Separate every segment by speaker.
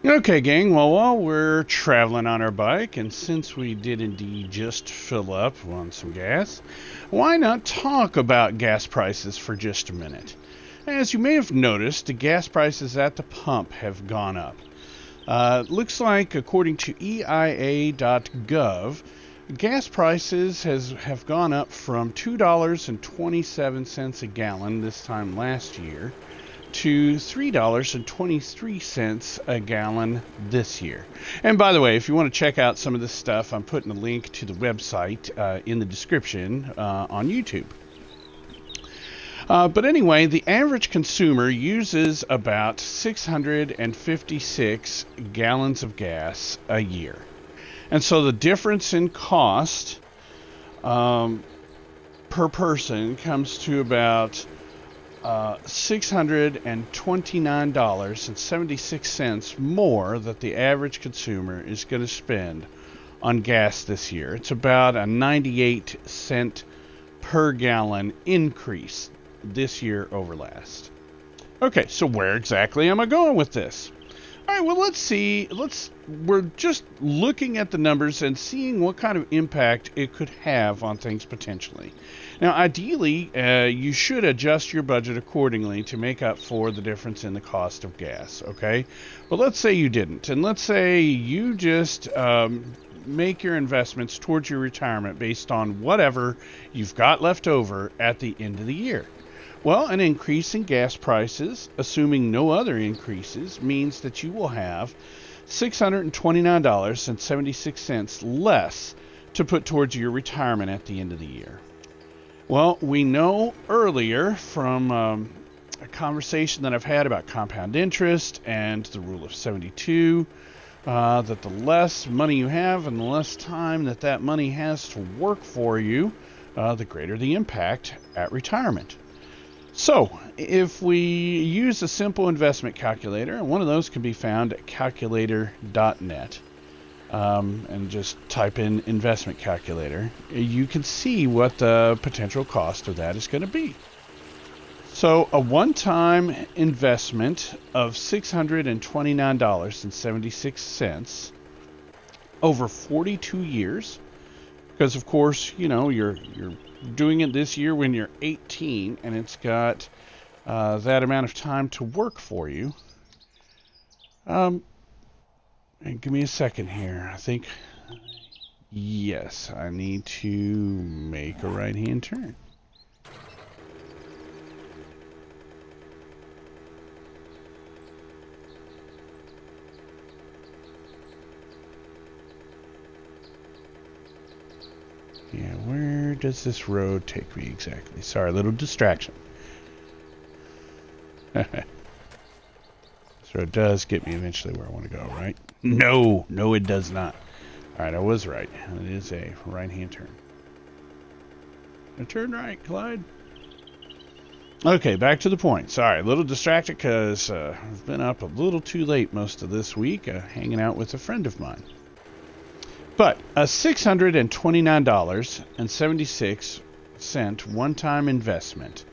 Speaker 1: Okay, gang. Well, while we're traveling on our bike, and since we did indeed just fill up on some gas, why not talk about gas prices for just a minute? As you may have noticed, the gas prices at the pump have gone up. Looks like, according to EIA.gov, gas prices have gone up from $2.27 a gallon this time last year to $3.23 a gallon this year. And by the way, if you want to check out some of this stuff, I'm putting a link to the website in the description on YouTube. But anyway, the average consumer uses about 656 gallons of gas a year. And so the difference in cost per person comes to about $629.76 more that the average consumer is going to spend on gas this year. It's about a 98-cent per gallon increase this year over last. Okay, so where exactly am I going with this? All right, well, let's see. We're just looking at the numbers and seeing what kind of impact it could have on things potentially. Now, ideally, you should adjust your budget accordingly to make up for the difference in the cost of gas, okay? But let's say you didn't, and let's say you just make your investments towards your retirement based on whatever you've got left over at the end of the year. Well, an increase in gas prices, assuming no other increases, means that you will have $629.76 less to put towards your retirement at the end of the year. Well, we know earlier from a conversation that I've had about compound interest and the rule of 72 that the less money you have and the less time that money has to work for you, the greater the impact at retirement. So, if we use a simple investment calculator, and one of those can be found at calculator.net, and just type in investment calculator, you can see what the potential cost of that is going to be. So, a one-time investment of $629.76 over 42 years, because of course, you're doing it this year when you're 18 and it's got that amount of time to work for you. And give me a second here. I think, yes, I need to make a right-hand turn. Yeah, where does this road take me exactly? Sorry, a little distraction. This road does get me eventually where I want to go, right? No, it does not. Alright, I was right. It is a right-hand turn. Turn right, Clyde. Okay, back to the point. Sorry, a little distracted because I've been up a little too late most of this week hanging out with a friend of mine. But a $629.76 one-time investment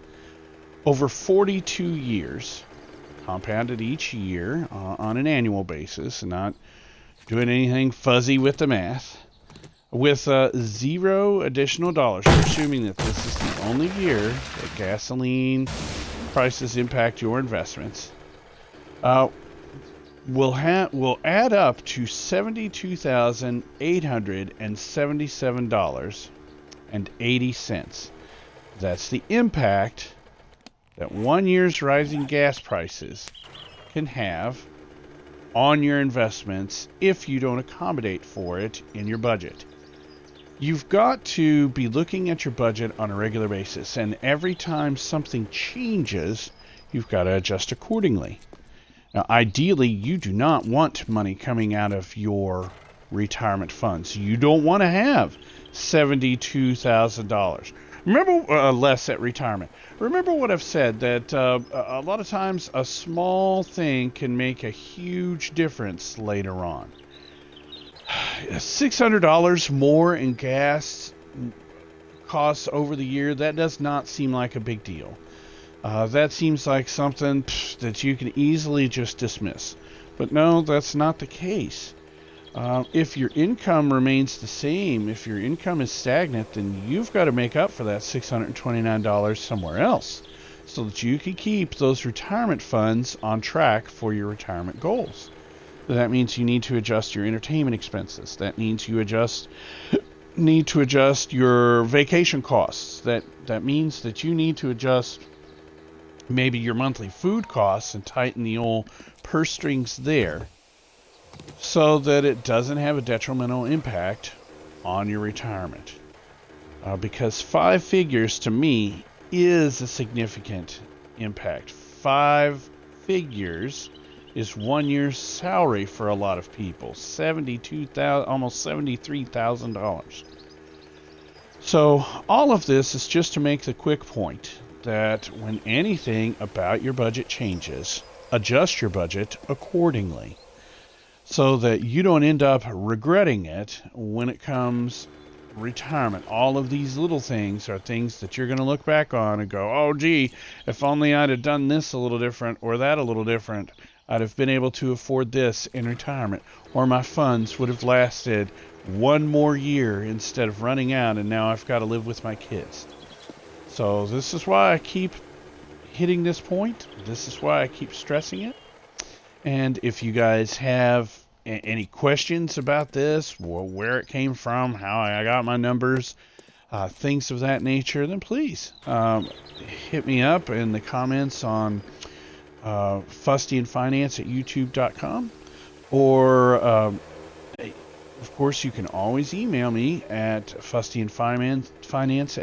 Speaker 1: over 42 years, compounded each year on an annual basis, not doing anything fuzzy with the math, with zero additional dollars. We're assuming that this is the only year that gasoline prices impact your investments. Will add up to $72,877.80. That's the impact that 1 year's rising gas prices can have on your investments if you don't accommodate for it in your budget. You've got to be looking at your budget on a regular basis, and every time something changes, you've got to adjust accordingly. Now, ideally, you do not want money coming out of your retirement funds. You don't want to have $72,000. Remember, less at retirement. Remember what I've said, that a lot of times a small thing can make a huge difference later on. $600 more in gas costs over the year, that does not seem like a big deal. That seems like something that you can easily just dismiss. But no, that's not the case. If your income remains the same, if your income is stagnant, then you've got to make up for that $629 somewhere else so that you can keep those retirement funds on track for your retirement goals. That means you need to adjust your entertainment expenses. That means you need to adjust your vacation costs. That means that you need to adjust maybe your monthly food costs and tighten the old purse strings there, so that it doesn't have a detrimental impact on your retirement. Because 5 figures to me is a significant impact. 5 figures is 1 year's salary for a lot of people. Almost $73,000. So all of this is just to make the quick point that when anything about your budget changes, adjust your budget accordingly, so that you don't end up regretting it when it comes retirement. All of these little things are things that you're going to look back on and go, oh gee, if only I'd have done this a little different or that a little different, I'd have been able to afford this in retirement, or my funds would have lasted 1 more year instead of running out and now I've got to live with my kids. So this is why I keep hitting this point. This is why I keep stressing it. And if you guys have any questions about this, where it came from, how I got my numbers, things of that nature, then please hit me up in the comments on fustianfinance@youtube.com. Or, of course, you can always email me at fustianfinance@